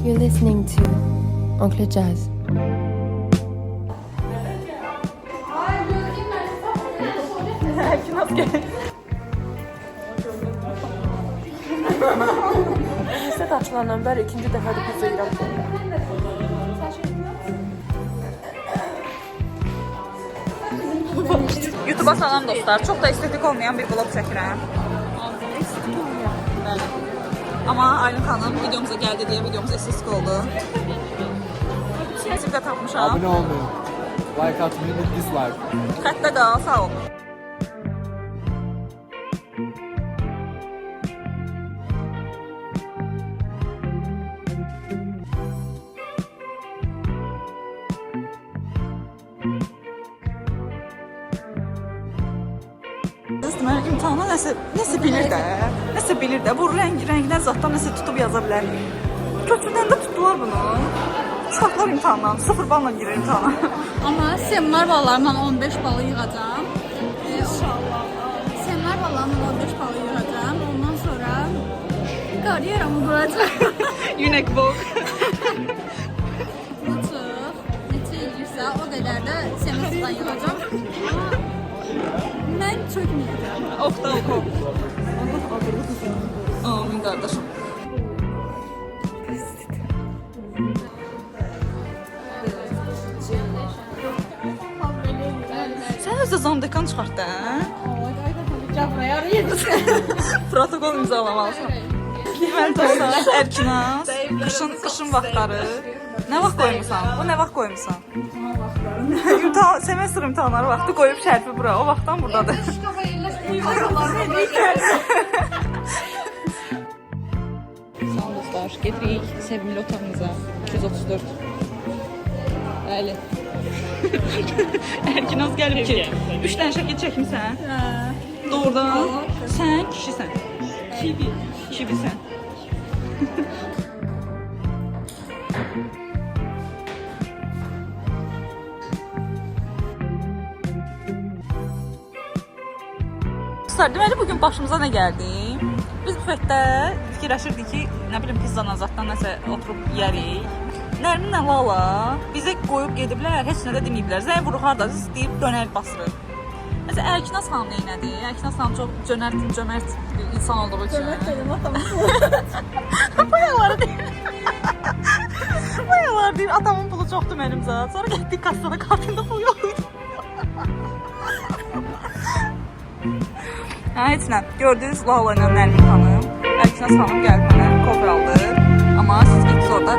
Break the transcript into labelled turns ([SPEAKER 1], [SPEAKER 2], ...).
[SPEAKER 1] You're listening to Oncle Jazz.
[SPEAKER 2] Listet açılandan bəri ikinci dəfədir pizza yeyirəm.
[SPEAKER 3] YouTube'a salam dostlar. Çok da estetik olmayan bir vlog çəkirəm. Bəli. Ama Aylin xanım videomuza geldi diye videomuz estetik oldu. Sizi de tapmışam.
[SPEAKER 4] Abone olmayın. Like atmayı ve dislike.
[SPEAKER 3] Xəttə qal, sağ ol. Mən imtahana nəsə bilir də. Bu rəngdən zatdan nəsə tutub yaza bilər. Köçüdən də tutdular bunu. Uşaqlar imtahandan 0 balla girir imtahana.
[SPEAKER 5] Amma semnar ballarından 15 balı yığacağam. İnşallah. Semnar ballarından 15 balı yığacağım. Ondan sonra karyeramı quracağam.
[SPEAKER 3] Unique
[SPEAKER 5] Uçuq. Neçə yığırsa o qədər də semestrdan yığacağım. Mən çökməyəcəm.
[SPEAKER 3] Oxda oxu. Amin qardaşım. Sən özü zamdekan çıxart da. Protokol imzalamalısan. Deməli dostlar, Erkinaz, qışın vaxtları. Nə vaxt qoymusan? Bu nə vaxt qoymusan? Semestr imtahanları vaxtı qoyub şərfi bura. O vaxtdan buradadır. Son dostlar, getirik sevimli otağımıza. 234. Bəli. Erkinaz gəlib ki, 3 dənə şəkil çəkmisən. Doğrudan. Sən kişisən. Kibisən. Deməli bugün başımıza nə gəldi? Biz bufetdə fikirləşirdik ki, nə bilim pizzanın zatdan nəsə oturub yeyərik. Nərminlə Lala bizə qoyub gediblər, heç nə də deməyiblər. Zəng vuruq hardasınız deyib dönər basırıq. Məsələn, Ərkinaz xanım neynədir? Ərkinaz xanım çox cömert bir insan olduğu üçün.
[SPEAKER 5] Cömert dedim atamın.
[SPEAKER 3] Bayaları deyil. Bayaları deyil. Atamın pulu çoxdur mənim zat. Sonra getdik kassada kartında pul yoxdur. Heç nə. Gördünüz Lala ilə Nərmin xanım. Ərkinaz xanım gəldi mənə kofra aldı. Amma siz getdiniz orada